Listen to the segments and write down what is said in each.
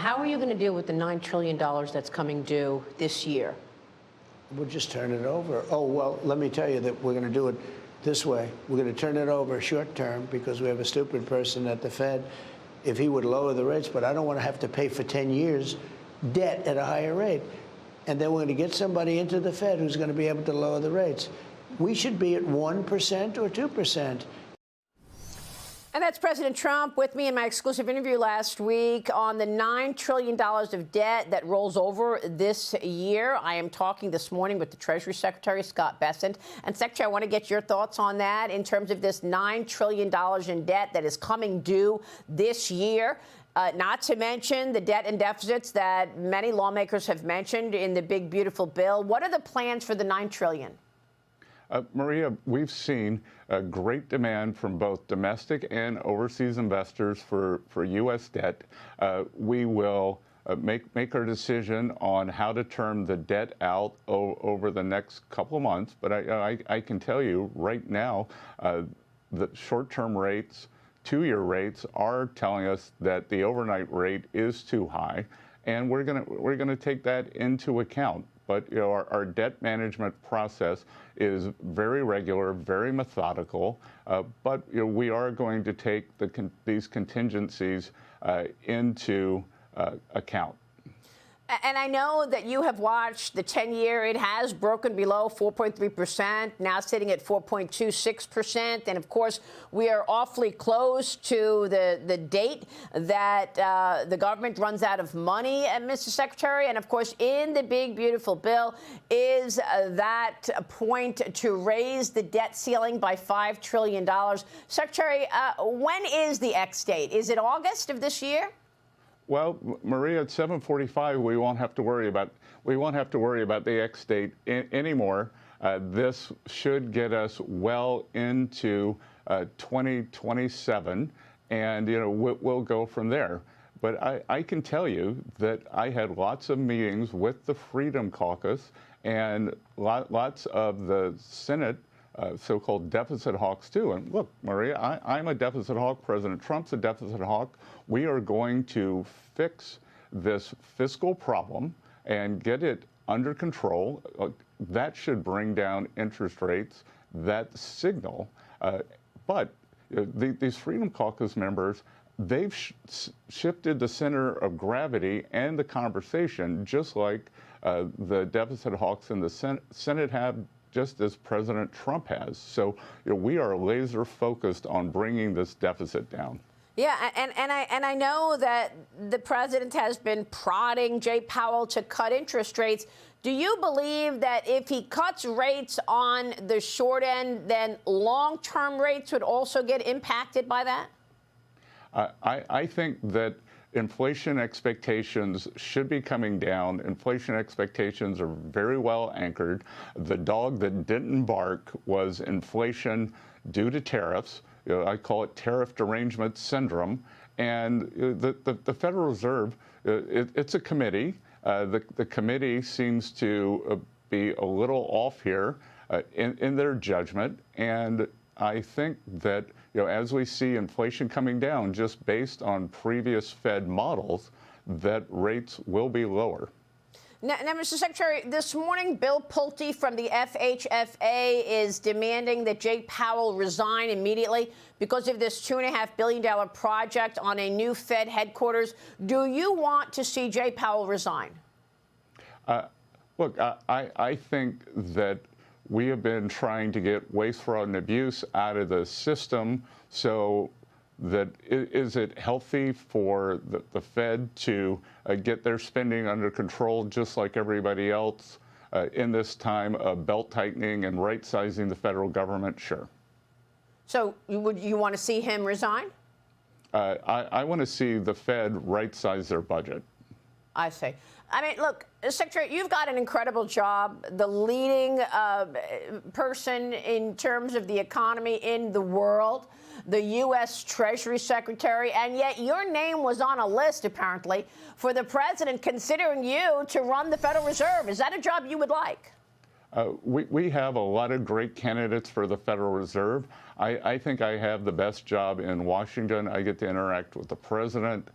How are you going to deal with the $9 trillion that's coming due this year? We'll just turn it over. Oh, well, let me tell you that we're going to do it this way. We're going to turn it over short term because we have a stupid person at the Fed. If he would lower the rates, but I don't want to have to pay for 10 years debt at a higher rate. And then we're going to get somebody into the Fed who's going to be able to lower the rates. We should be at 1% or 2%. And that's President Trump with me in my exclusive interview last week on the $9 trillion of debt that rolls over this year. I am talking this morning with the Treasury Secretary Scott Bessent. And Secretary, I want to get your thoughts on that in terms of this $9 trillion in debt that is coming due this year. Not to mention the debt and deficits that many lawmakers have mentioned in the big, beautiful bill. What are the plans for the $9 trillion? Maria, we've seen a great demand from both domestic and overseas investors for U.S. debt. We will make our decision on how to term the debt out over the next couple of months. But I can tell you right now, the short-term rates, two-year rates are telling us that the overnight rate is too high, and we're gonna take that into account. But our debt management process is very regular, very methodical. But we are going to take these contingencies into account. And I know that you have watched the 10-year. It has broken below 4.3%, now sitting at 4.26%. And, of course, we are awfully close to the date that the government runs out of money, Mr. Secretary. And, of course, in the big, beautiful bill is that point to raise the debt ceiling by $5 trillion. Secretary, when is the X date? Is it August of this year? Well, Maria, at 7:45, we won't have to worry about the X date anymore. This should get us well into 2027, and we'll go from there. But I can tell you that I had lots of meetings with the Freedom Caucus and lots of the Senate so-called deficit hawks too. And look, Maria, I'm a deficit hawk. President Trump's a deficit hawk. We are going to fix this fiscal problem and get it under control. That should bring down interest rates. That signal. But these Freedom Caucus members, they've shifted the center of gravity and the conversation, just like the deficit hawks in the Senate have, just as President Trump has. So we are laser focused on bringing this deficit down. Yeah, and I know that the president has been prodding Jay Powell to cut interest rates. Do you believe that if he cuts rates on the short end, then long-term rates would also get impacted by that? I think that inflation expectations should be coming down. Inflation expectations are very well anchored. The dog that didn't bark was inflation due to tariffs. I call it tariff derangement syndrome. And the Federal Reserve, it's a committee. The committee seems to be a little off here in their judgment. And I think that as we see inflation coming down, just based on previous Fed models, that rates will be lower. Now, Mr. Secretary, this morning, Bill Pulte from the FHFA is demanding that Jay Powell resign immediately because of this $2.5 billion project on a new Fed headquarters. Do you want to see Jay Powell resign? Look, I think that we have been trying to get waste, fraud, and abuse out of the system. So that is it healthy for the Fed to get their spending under control just like everybody else in this time of belt tightening and right sizing the federal government? Sure. So you want to see him resign? I want to see the Fed right size their budget. I see. I mean, look, Secretary, you've got an incredible job, the leading person in terms of the economy in the world, the U.S. Treasury Secretary, and yet your name was on a list, apparently, for the president considering you to run the Federal Reserve. Is that a job you would like? We have a lot of great candidates for the Federal Reserve. I think I have the best job in Washington. I get to interact with the president.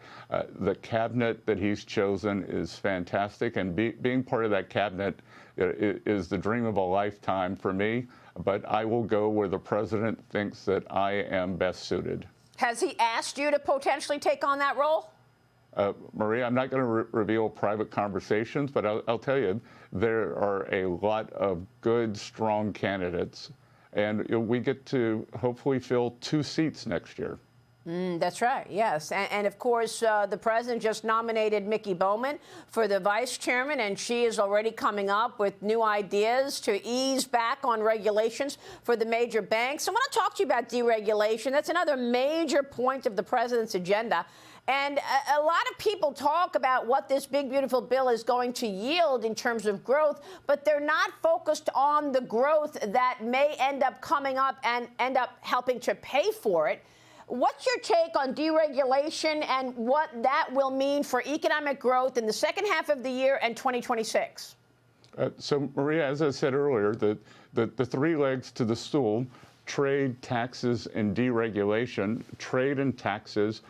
The cabinet that he's chosen is fantastic, and being part of that cabinet is the dream of a lifetime for me. But I will go where the president thinks that I am best suited. Has he asked you to potentially take on that role? Maria, I'm not going to reveal private conversations, but I'll tell you, there are a lot of good, strong candidates, and we get to hopefully fill 2 seats next year. That's right, yes. And of course, the president just nominated Mickey Bowman for the vice chairman, and she is already coming up with new ideas to ease back on regulations for the major banks. I want to talk to you about deregulation. That's another major point of the president's agenda. And a lot of people talk about what this big, beautiful bill is going to yield in terms of growth, but they're not focused on the growth that may end up coming up and end up helping to pay for it. What's your take on deregulation and what that will mean for economic growth in the second half of the year and 2026? So, Maria, as I said earlier, the 3 legs to the stool, trade, taxes, and deregulation. Trade and taxes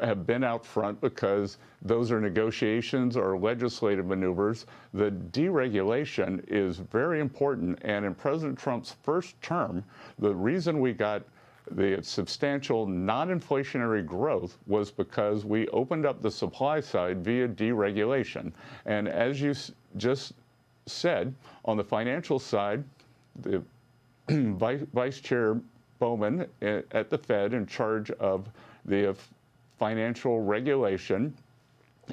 have been out front because those are negotiations or legislative maneuvers. The deregulation is very important, and in President Trump's first term, the reason we got the substantial non-inflationary growth was because we opened up the supply side via deregulation. And as you just said, on the financial side, the Vice Chair Bowman at the Fed, in charge of the financial regulation,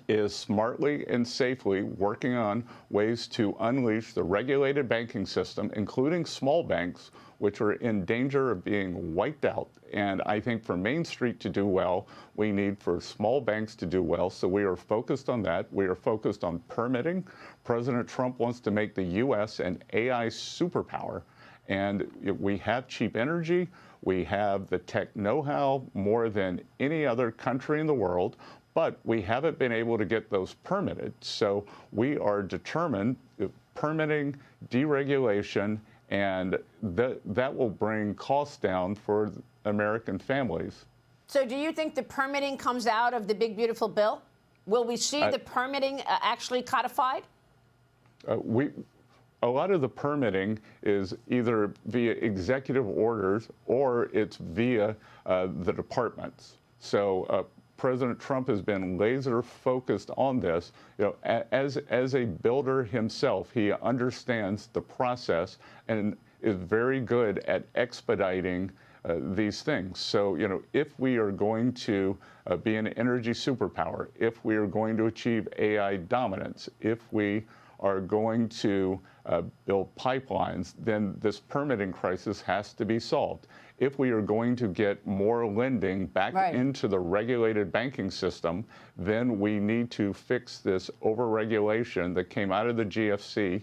is smartly and safely working on ways to unleash the regulated banking system, including small banks, which are in danger of being wiped out. And I think for Main Street to do well, we need for small banks to do well. So we are focused on that. We are focused on permitting. President Trump wants to make the U.S. an AI superpower. And we have cheap energy. We have the tech know-how more than any other country in the world, but we haven't been able to get those permitted. So we are determined, permitting, deregulation, and that will bring costs down for American families. So do you think the permitting comes out of the big, beautiful bill? Will we see the permitting actually codified? A lot of the permitting is either via executive orders or it's via the departments. So President Trump has been laser focused on this. As a builder himself, he understands the process and is very good at expediting these things. So, if we are going to be an energy superpower, if we are going to achieve AI dominance, if we are going to build pipelines, then this permitting crisis has to be solved. If we are going to get more lending back into the regulated banking system, then we need to fix this overregulation that came out of the GFC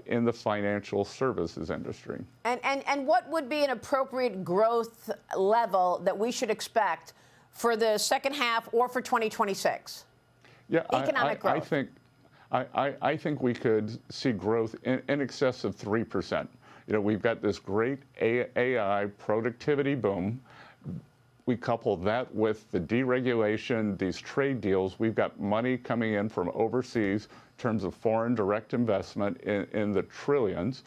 in the financial services industry. And what would be an appropriate growth level that we should expect for the second half or for 2026? Yeah, economic growth. I think we could see growth in excess of 3%. We've got this great AI productivity boom. We couple that with the deregulation, these trade deals. We've got money coming in from overseas in terms of foreign direct investment in the trillions.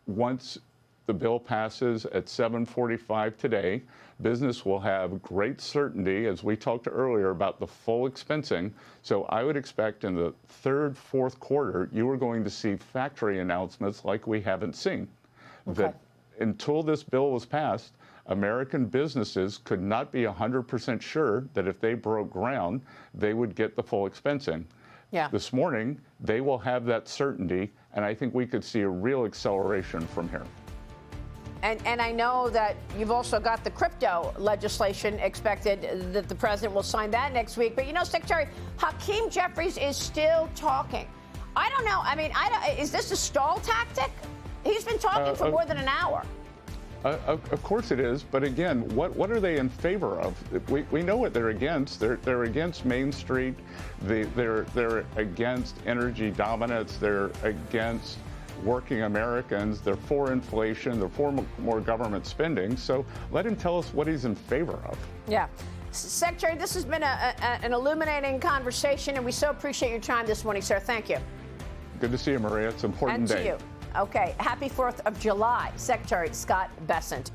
Once the bill passes at 7:45 today, business will have great certainty, as we talked earlier, about the full expensing. So I would expect in the third, fourth quarter, you are going to see factory announcements like we haven't seen. Okay. That until this bill was passed, American businesses could not be 100% sure that if they broke ground, they would get the full expensing. Yeah. This morning, they will have that certainty, and I think we could see a real acceleration from here. And I know that you've also got the crypto legislation expected, that the president will sign that next week. But, Secretary, Hakeem Jeffries is still talking. I don't know. I mean, is this a stall tactic? He's been talking for more than an hour. Of course it is. But again, what are they in favor of? We know what they're against. They're against Main Street. They're against energy dominance. They're against working Americans. They're for inflation. They're for more government spending. So let him tell us what he's in favor of. Yeah. Secretary, this has been an illuminating conversation, and we so appreciate your time this morning, sir. Thank you. Good to see you, Maria. It's an important And day. to you. Okay. Happy 4th of July, Secretary Scott Bessent.